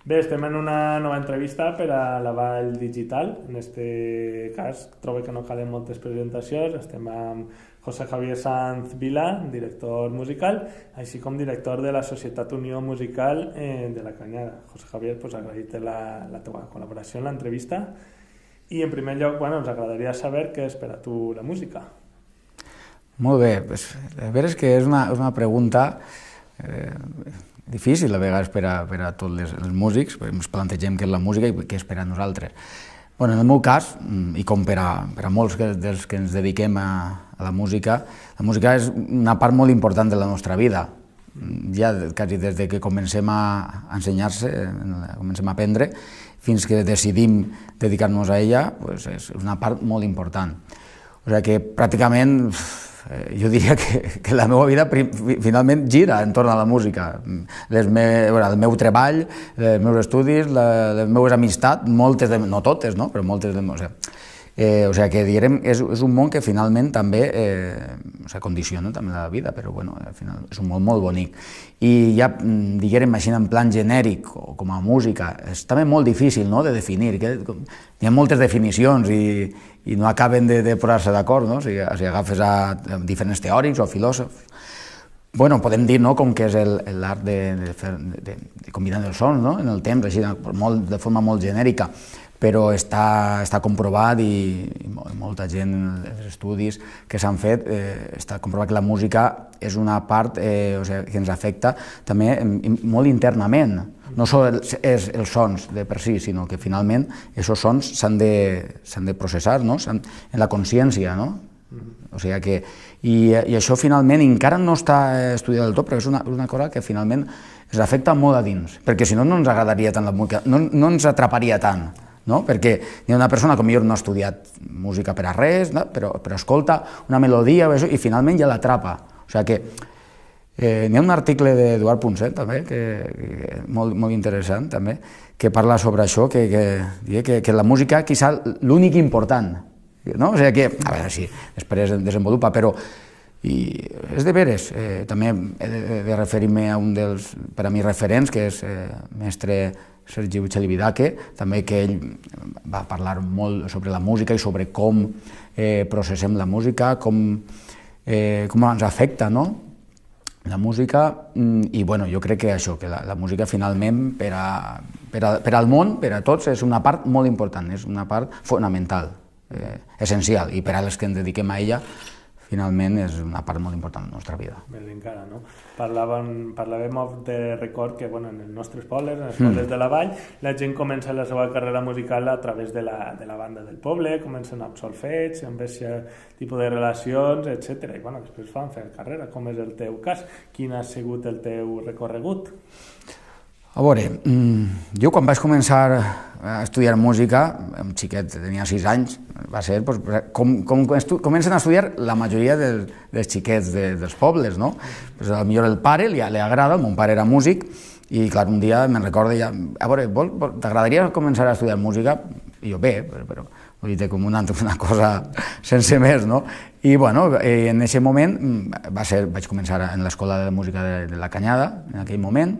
Bé, estem en una nova entrevista per a la Vall Digital. En este cas, trobo que no calen moltes presentacions. Estem amb José Javier Sanz Vila, director musical, així com director de la Societat Unió Musical de la Canyada. José Javier, pues, agrair-te la teva col·laboració en l'entrevista. I en primer lloc, ens agradaria saber què és per a tu la música. Molt bé, la veritat és que és una pregunta difícil a vegades per a tots els músics, perquè ens plantegem què és la música i què és per a nosaltres. En el meu cas, i com per a molts dels que ens dediquem a la música és una part molt important de la nostra vida. Ja quasi des que comencem a ensenyar-se, comencem a aprendre, fins que decidim dedicar-nos a ella, és una part molt important. O sigui que pràcticament jo diria que la meva vida finalment gira entorn a la música. El meu treball, els meus estudis, les meves amistats, moltes, no totes, però moltes, o sigui que direm, és un món que finalment també condiciona també la vida, però al final és un món molt bonic. I ja, diguem així, en plan genèric o com a música, és també molt difícil de definir. Hi ha moltes definicions i no acaben de posar-se d'acord, si agafes a diferents teòrics o filòsofs. Podem dir com que és l'art de combinar els sons en el temps, així de forma molt genèrica, però està comprovat i molta gent, els estudis que s'han fet, està comprovat que la música és una part que ens afecta també molt internament. No són els sons de per si, sinó que finalment aquests sons s'han de processar en la consciència. I això finalment encara no està estudiat del tot, però és una cosa que finalment ens afecta molt a dins, perquè si no, no ens agradaria tant la música, no ens atraparia tant. Perquè hi ha una persona que potser no ha estudiat música per a res, però escolta una melodia i finalment ja l'atrapa. O sigui que hi ha un article d'Eduard Punset, també, molt interessant, també, que parla sobre això, que la música quizà l'únic important. O sigui que, a veure si després desenvolupa, però és de veres. També he de referir-me a un dels, per a mi, referents, que és mestre Sergi Uchelibidake, també que ell va parlar molt sobre la música i sobre com processem la música, com ens afecta la música, i jo crec que això, que la música finalment per al món, per a tots, és una part molt important, és una part fonamental, essencial, i per als que ens dediquem a ella, finalment és una part molt important de la nostra vida. Més encara, no? Parlàvem de record que en els nostres pobles, en els pobles de la Vall, la gent comença la seva carrera musical a través de la banda del poble, comencen amb solfeig, amb aquest tipus de relacions, etc. I després fan fer carrera. Com és el teu cas? Quin ha sigut el teu recorregut? A veure, jo quan vaig començar a estudiar música, un xiquet, tenia 6 anys, va ser com comencen a estudiar la majoria dels xiquets dels pobles, no? Potser el pare li agrada, el meu pare era músic, i clar, un dia me'n recordo, a veure, t'agradaria començar a estudiar música? I jo, bé, però com una cosa sense més, no? I en aquest moment vaig començar en l'Escola de Música de la Canyada, en aquell moment,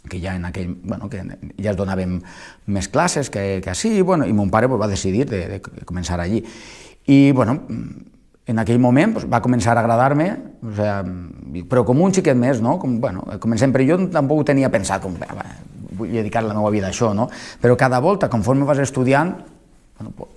que ja es donaven més classes que així, i mon pare va decidir de començar allí. I, en aquell moment va començar a agradar-me, però com un xiquet més, no? Comencem, però jo tampoc tenia pensat, vull dedicar la meva vida a això, no? Però cada volta, conforme vas estudiant,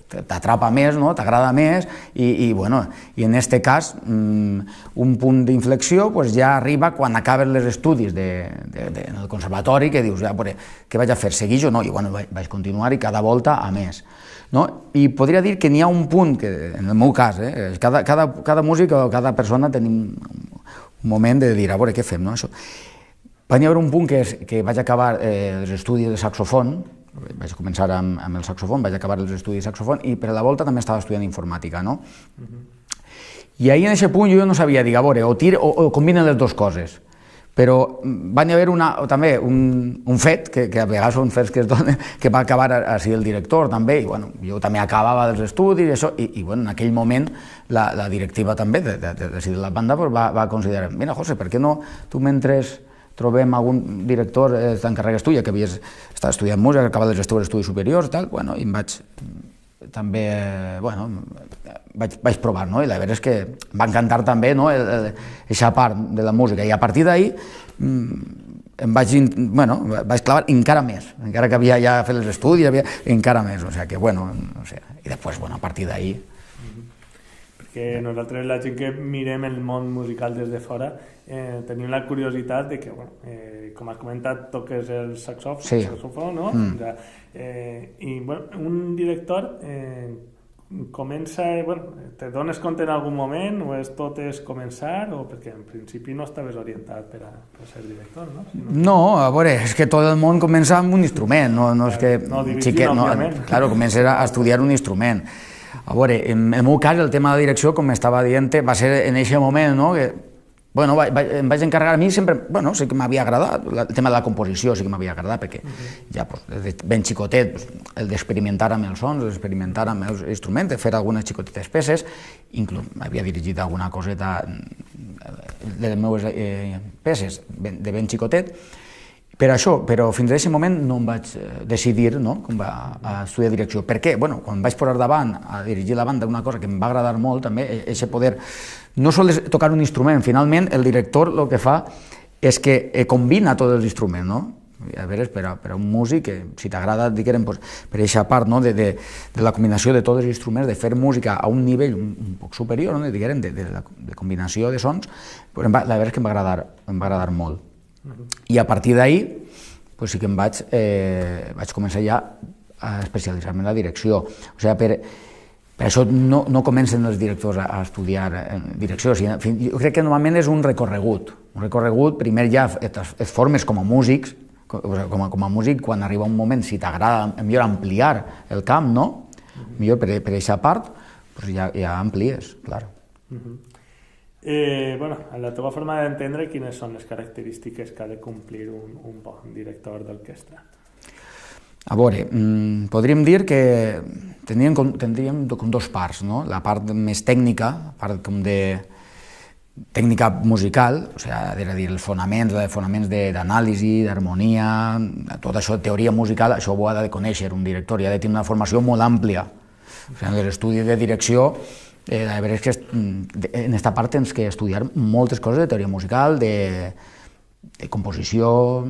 t'atrapa més, t'agrada més, i en aquest cas un punt d'inflexió ja arriba quan acabes els estudis del conservatori, que dius, què vaig a fer, seguir jo? No, i vaig continuar i cada volta a més. I podria dir que n'hi ha un punt, que en el meu cas, cada músic o cada persona tenim un moment de dir, a veure, què fem? Va haver un punt que vaig acabar els estudis de saxofon, vaig començar amb el saxofon, vaig acabar els estudis de saxofon i per a la volta també estava estudiant informàtica, no? I ahir en aquest punt jo no sabia dir, a veure, o combinen les dues coses, però va haver també un fet, que a vegades són fets que es donen, que va acabar així el director també, i jo també acabava dels estudis i això, i en aquell moment la directiva també de la banda va considerar, mira José, per què no tu mentre trobem algun director t'encarregues tu, ja que havies estat estudiant música, acabat els teus estudis superiors, tal, bueno, i em vaig també, bueno, vaig provar, no? I la veritat és que em va encantar també, no?, aquesta part de la música, i a partir d'ahir em vaig clavar encara més, encara que havia ja fet els estudis, encara més, o sigui que, bueno, no sé, i després, bueno, a partir d'ahir... Perquè nosaltres, la gent que mirem el món musical des de fora, tenim la curiositat de que, bueno, com has comentat, toques el saxòfon, no? I, bueno, un director comença, bueno, te dones compte en algun moment o tot és començar, o perquè en principi no estaves orientat per a ser director, no? No, a veure, és que tot el món comença amb un instrument, no és que... No, dirigint, òbviament. Claro, comença a estudiar un instrument. A veure, en el meu cas, el tema de la direcció, com estava dient, va ser en aquest moment, no?, que, bueno, em vaig encarregar, a mi sempre, bueno, sí que m'havia agradat, el tema de la composició sí que m'havia agradat, perquè ja, des de ben xicotet, el d'experimentar amb els sons, d'experimentar amb els instruments, de fer algunes xicotetes peces, inclús m'havia dirigit alguna coseta de les meves peces de ben xicotet, per això, però fins a aquest moment no em vaig decidir, no?, com a estudiar direcció. Per què? Bueno, quan vaig posar davant a dirigir la banda, una cosa que em va agradar molt també, és poder no sols tocar un instrument, finalment el director el que fa és que combina tots els instruments, no? A veure, per a un músic, si t'agrada, diguem, per aquesta part de la combinació de tots els instruments, de fer música a un nivell un poc superior, diguem, de combinació de sons, la veritat és que em va agradar molt. I a partir d'ahir sí que em vaig començar ja a especialitzar-me en la direcció. O sigui, per això no comencen els directors a estudiar direcció. Jo crec que normalment és un recorregut. Primer ja et formes com a músics, com a músic, quan arriba un moment, si t'agrada millor ampliar el camp, no? Millor per aquesta part, ja amplies, clar. Bueno, en la teva forma d'entendre, quines són les característiques que ha de complir un bon director d'orquestra? A veure, podríem dir que tindríem dos parts, no? La part més tècnica, la part com de tècnica musical, o sigui, els fonaments d'anàlisi, d'harmonia, tot això, teoria musical, això ho ha de conèixer un director, i ha de tenir una formació molt àmplia. O sigui, en l'estudi de direcció, la veritat és que en aquesta part tens que estudiar moltes coses de teoria musical, de composició,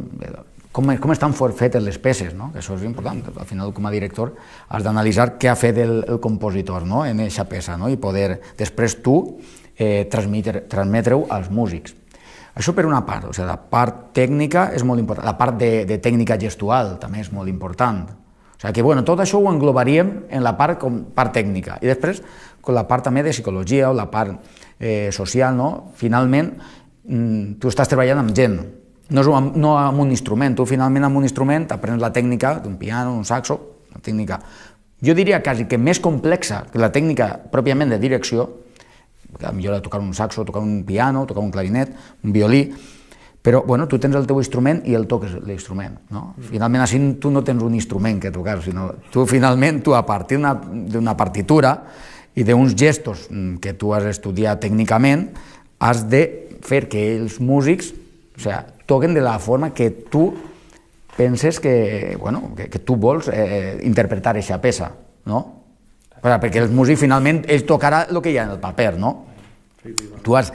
com estan fetes les peces, que això és important. Al final, com a director, has d'analitzar què ha fet el compositor en aquesta peça i poder després tu transmetre-ho als músics. Això per una part, la part tècnica és molt important, la part de tècnica gestual també és molt important. O sigui que tot això ho englobaríem en la part tècnica, i després con la part també de psicologia o la part social, finalment tu estàs treballant amb gent, no amb un instrument, tu finalment amb un instrument aprens la tècnica d'un piano, d'un saxo, la tècnica, jo diria quasi que més complexa que la tècnica pròpiament de direcció, millor tocar un saxo, tocar un piano, tocar un clarinet, un violí, però tu tens el teu instrument i el toques l'instrument. Finalment, així tu no tens un instrument que tocar, sinó tu finalment, a partir d'una partitura i d'uns gestos que tu has estudiat tècnicament, has de fer que els músics toquen de la forma que tu penses que tu vols interpretar aquesta peça, no? Perquè el músic finalment ell tocarà el que hi ha en el paper, no? Tu has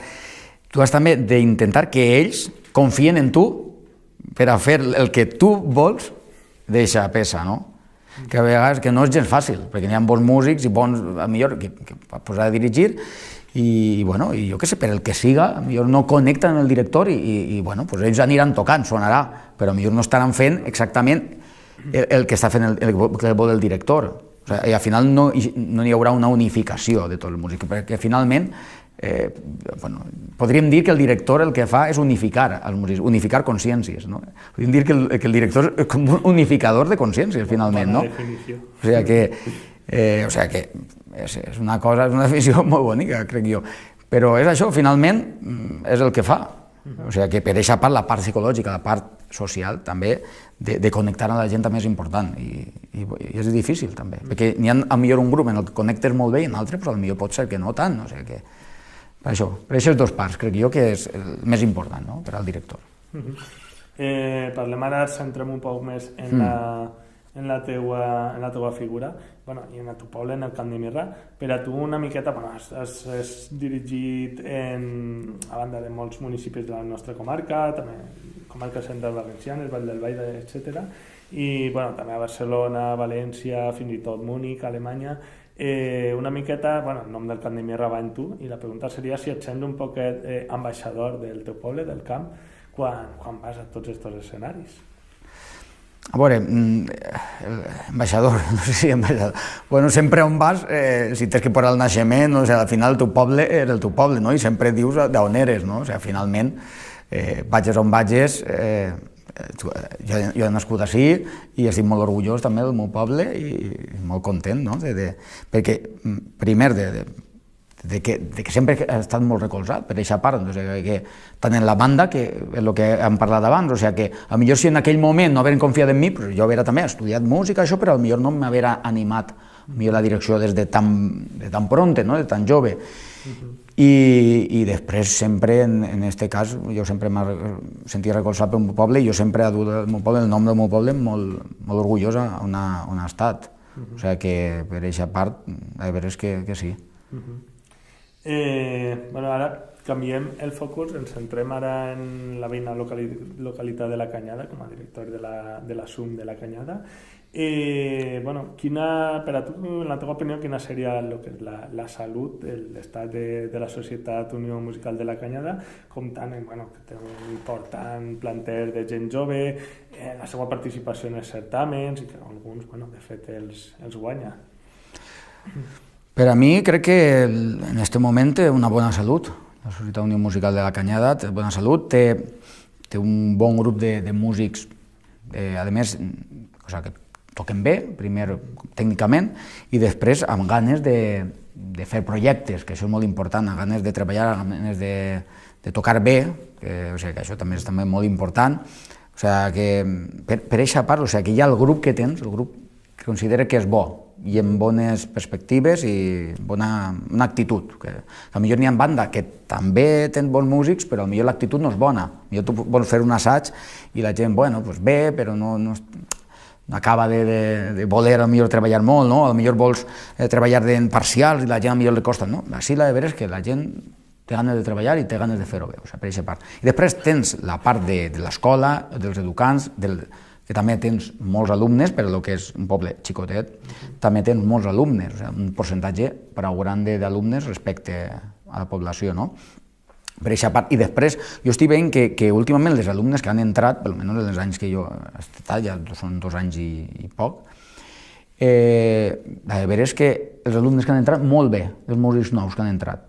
també d'intentar que ells confien en tu per a fer el que tu vols d'aquesta peça, no? Que a vegades que no és gens fàcil, perquè hi ha bons músics i bons, millor, que posar a dirigir, i jo què sé, per el que siga, millor no connecten amb el director i ells aniran tocant, sonarà, però millor no estaran fent exactament el que està fent el que vol el director. I al final no hi haurà una unificació de tot el músic, perquè finalment podríem dir que el director el que fa és unificar els músics, unificar consciències. Podríem dir que el director és com un unificador de consciències, finalment. O sigui que és una cosa, és una definició molt bonica, crec jo. Però és això, finalment, és el que fa. O sigui que per aquesta part, la part psicològica, la part social, també, de connectar amb la gent també és important. I és difícil, també. Perquè n'hi ha millor un grup en el que connectes molt bé i en l'altre, però potser pot ser que no tant. O sigui que per això, per aquestes dues parts, crec jo que és el més important per al director. Parlem ara, centrem un poc més en la teua figura, i en el teu poble, en el Camp de Mirra. Per a tu una miqueta, has dirigit a banda de molts municipis de la nostra comarca, també comarques centrals valencianes, Vall del Baix, etc. I també a Barcelona, València, fins i tot Múnich, Alemanya. Una miqueta, el nom del Camp de Mirra va en tu, i la pregunta seria si et sents un poquet ambaixador del teu poble, del camp, quan vas a tots aquests escenaris. A veure, ambaixador, no sé si ambaixador. Bueno, sempre on vas, si tens que posar el naixement, al final el teu poble és el teu poble, no? I sempre dius d'on eres, no? O sigui, finalment, vages on vages, jo he nascut així i estic molt orgullós també del meu poble i molt content, no? Perquè, primer, de que sempre ha estat molt recolzat per aquesta part, tant en la banda, que és el que hem parlat abans, o sigui que potser si en aquell moment no hagueren confiat en mi, jo hauria també estudiat música, això, però potser no m'hauria animat la direcció des de tan pronte, de tan jove. I després sempre, en aquest cas, jo sempre m'he sentit recolzat pel meu poble i jo sempre he dut el meu poble, el nom del meu poble, molt orgullós on ha estat. O sigui que per aquesta part, la veritat és que sí. Ara canviem el focus, ens centrem ara en la veïna localitat de la Canyada, com a director de la SUM de la Canyada. Per a tu, en la teva opinió, quina seria la salut, l'estat de la Societat Unió Musical de la Canyada, comptant que té un important planter de gent jove, la seva participació en els certàmens i que alguns, de fet, els guanya? Per a mi crec que en aquest moment té una bona salut. La Societat Unió Musical de la Canyada té bona salut, té un bon grup de músics, a més, que toquen bé, primer tècnicament, i després amb ganes de fer projectes, que això és molt important, amb ganes de treballar, amb ganes de tocar bé, que això també és molt important. O sigui que per aquesta part, que hi ha el grup que tens, el grup que considera que és bo, i amb bones perspectives i bona actitud. Potser n'hi ha banda que també tenen bons músics, però potser l'actitud no és bona. Potser tu vols fer un assaig i la gent, bé, però no acaba de voler potser treballar molt, no? Potser vols treballar en parcials i la gent potser li costa. No, així la veritat és que la gent té ganes de treballar i té ganes de fer-ho bé, per aquesta part. I després tens la part de l'escola, dels educants, que també tens molts alumnes, per el que és un poble xicotet, també tens molts alumnes, un percentatge prou gran d'alumnes respecte a la població, no? Per aquesta part. I després jo estic veient que últimament les alumnes que han entrat, almenys en els anys que jo he estat, ja són 2 anys i poc, la veritat és que els alumnes que han entrat molt bé, els músics nous que han entrat.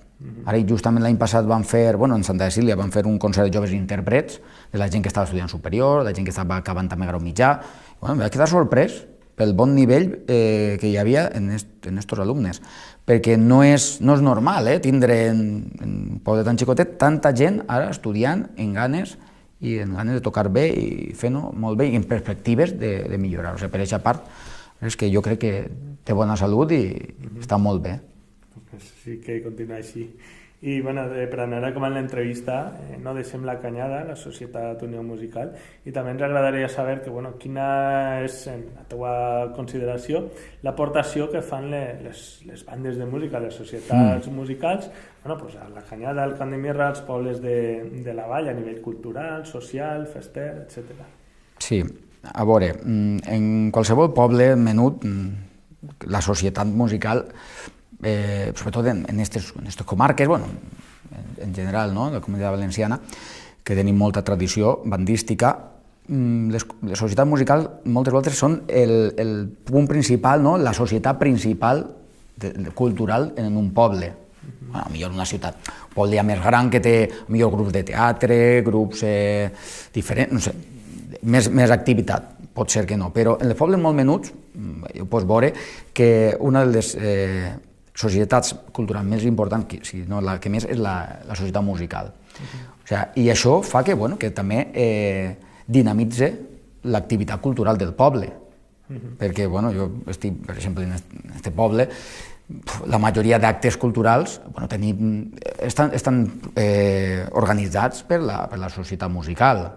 Ara justament l'any passat van fer, en Santa Cecília van fer un concert de joves intèrprets, de la gent que estava estudiant superior, de la gent que estava acabant també grau mitjà. Em vaig quedar sorprès pel bon nivell que hi havia en aquests alumnes, perquè no és normal tindre en un poble tan xicotet tanta gent ara estudiant en ganes de tocar bé i fent-ho molt bé i en perspectives de millorar. Per aquesta part és que jo crec que té bona salut i està molt bé. Sí que continua així. I per anar acabant l'entrevista, no deixem la Canyada, la Societat Unió Musical, i també ens agradaria saber quina és, en la teva consideració, l'aportació que fan les bandes de música, les societats musicals, a la Canyada, al Camp de Mirra, als pobles de la vall, a nivell cultural, social, fester, etc. Sí, a veure, en qualsevol poble menut, la societat musical, sobretot en aquestes comarques, en general, de la Comunitat Valenciana, que tenim molta tradició bandística, les societats musicals moltes voltes són el punt principal, la societat principal cultural en un poble. Potser una ciutat, un poble més gran que té grups de teatre, grups diferents, no sé, més activitat, pot ser que no, però en els pobles molt menuts pots veure que una de les societats culturals més importants, si no la que més, és la societat musical. I això fa que també dinamitze l'activitat cultural del poble, perquè jo estic, per exemple, en aquest poble, la majoria d'actes culturals estan organitzats per la societat musical,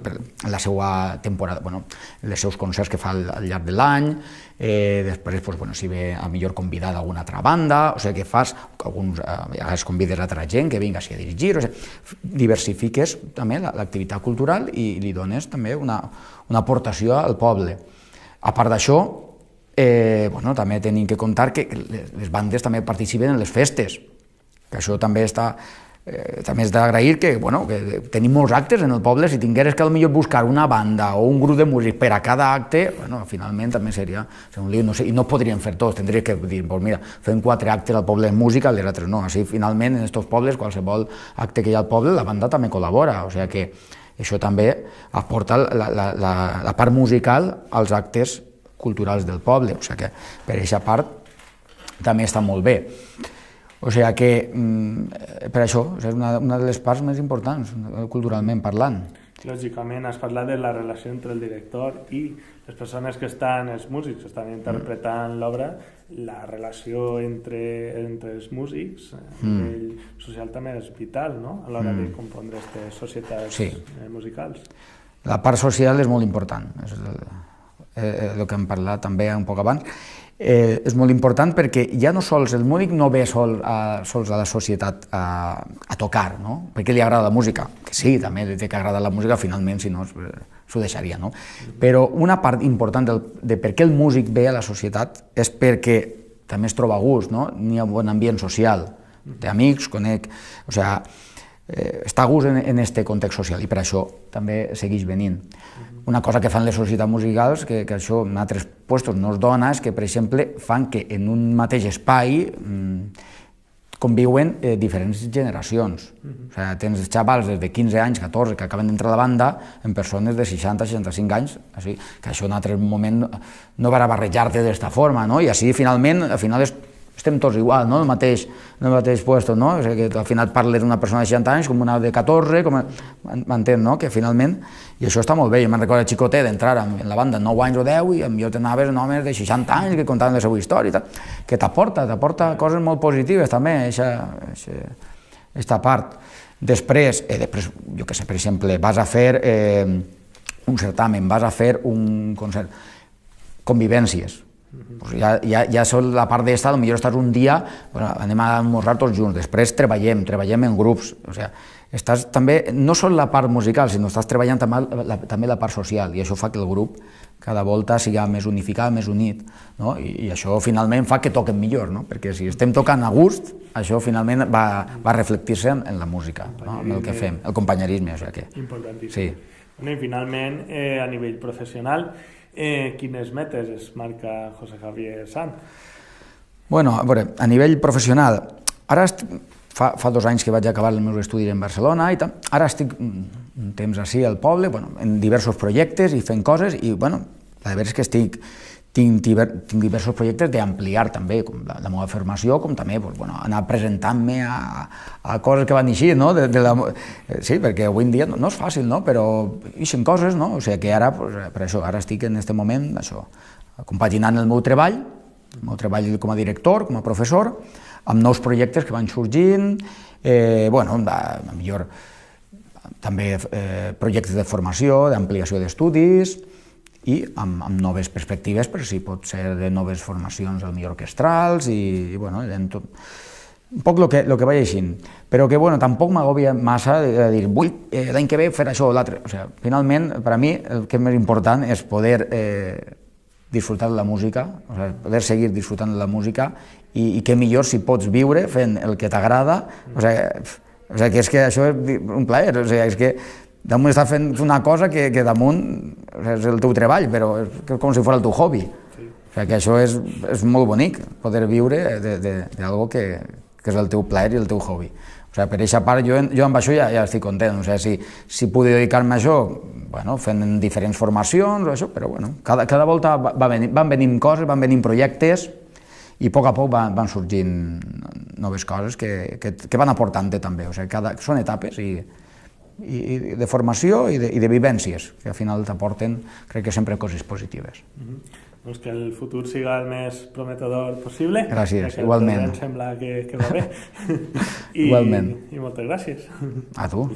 per la seva temporada, els seus concerts que fa al llarg de l'any, després si ve a millor convidat alguna altra banda, o sigui que fas, a vegades convides altra gent que vinga a dirigir, diversifiques també l'activitat cultural i li dones també una aportació al poble. A part d'això, també tenim que comptar que les bandes també participen en les festes, que això també és d'agrair que tenim molts actes en el poble. Si tingueres que potser buscar una banda o un grup de músics per a cada acte, finalment també seria un lío, i no podríem fer tots, tindries que dir, mira, fem 4 actes al poble de música, les altres no, així finalment en aquests pobles, qualsevol acte que hi ha al poble, la banda també col·labora, o sigui que això també aporta la part musical als actes culturals del poble, o sigui que per aquesta part també està molt bé. O sigui que per això és una de les parts més importants culturalment parlant. Lògicament, has parlat de la relació entre el director i les persones que estan, els músics que estan interpretant l'obra, la relació entre els músics a nivell social també és vital, no?, a l'hora de compondre aquestes societats musicals. La part social és molt important, és el que hem parlat també un poc abans. És molt important perquè ja no sols el músic no ve sols a la societat a tocar, perquè li agrada la música, que sí, també li té que agradar la música, finalment, si no s'ho deixaria, però una part important de per què el músic ve a la societat és perquè també es troba a gust, n'hi ha un bon ambient social, té amics, conec, o sigui, està a gust en aquest context social i per això també segueix venint. Una cosa que fan les societats musicals, que això en altres llocs no es dona, és que, per exemple, fan que en un mateix espai conviuen diferents generacions. O sigui, tens xavals des de 15 anys, 14, que acaben d'entrar a la banda, en persones de 60, 65 anys, que això en altre moment no va barrejar-te d'esta forma, i així finalment, al final estem tots igual, no?, en el mateix lloc, no? O sigui, que al final parles d'una persona de 60 anys com una de 14, m'entens, no?, que finalment, i això està molt bé. Jo me'n recordo xicotet d'entrar en la banda 9 anys o 10 i jo t'anaves en homes de 60 anys que contaven la seva història, que t'aporta coses molt positives també, aquesta part. Després, jo què sé, per exemple, vas a fer un certamen, vas a fer un concert, convivències. Ja són la part d'esta, potser estàs un dia, anem a almorzar tots junts, després treballem en grups, o sigui, estàs també, no sol la part musical, sinó estàs treballant també la part social, i això fa que el grup cada volta sigui més unificat, més unit, i això finalment fa que toquen millor, perquè si estem tocant a gust, això finalment va reflectir-se en la música, en el que fem, el companyerisme. Importantíssim. I finalment, a nivell professional, quines metes es marca José Javier Sanz? Bueno, a veure, a nivell professional, ara fa 2 anys que vaig acabar els meus estudis en Barcelona i ara estic un temps així al poble, en diversos projectes i fent coses i, la veritat és que tinc diversos projectes d'ampliar també la meva formació, com també anar presentant-me a coses que van així, sí, perquè avui en dia no és fàcil, però ixen coses, o sigui que ara, per això, ara estic en aquest moment, compaginant el meu treball com a director, com a professor, amb nous projectes que van sorgint, millor també projectes de formació, d'ampliació d'estudis, i amb noves perspectives, per si pot ser de noves formacions potser orquestrals i un poc el que vaig així, però que tampoc m'agobia massa de dir vull l'any que ve fer això o l'altre. Finalment, per a mi el que és més important és poder disfrutar de la música, poder seguir disfrutant de la música i què millor si pots viure fent el que t'agrada, que és que això és un plaer, és que damunt estàs fent una cosa que damunt és el teu treball, però és com si fos el teu hobby. O sigui que això és molt bonic, poder viure d'algo que és el teu plaer i el teu hobby. O sigui, per aquesta part, jo amb això ja estic content. O sigui, si puc dedicar-me a això, fent diferents formacions, però cada volta van venint coses, van venint projectes, i a poc van sorgint noves coses que van aportant-te també. O sigui, són etapes i de formació i de vivències, que al final t'aporten, crec que sempre coses positives. Doncs que el futur siga el més prometedor possible. Gràcies, igualment. Em sembla que va bé. Igualment. I moltes gràcies. A tu.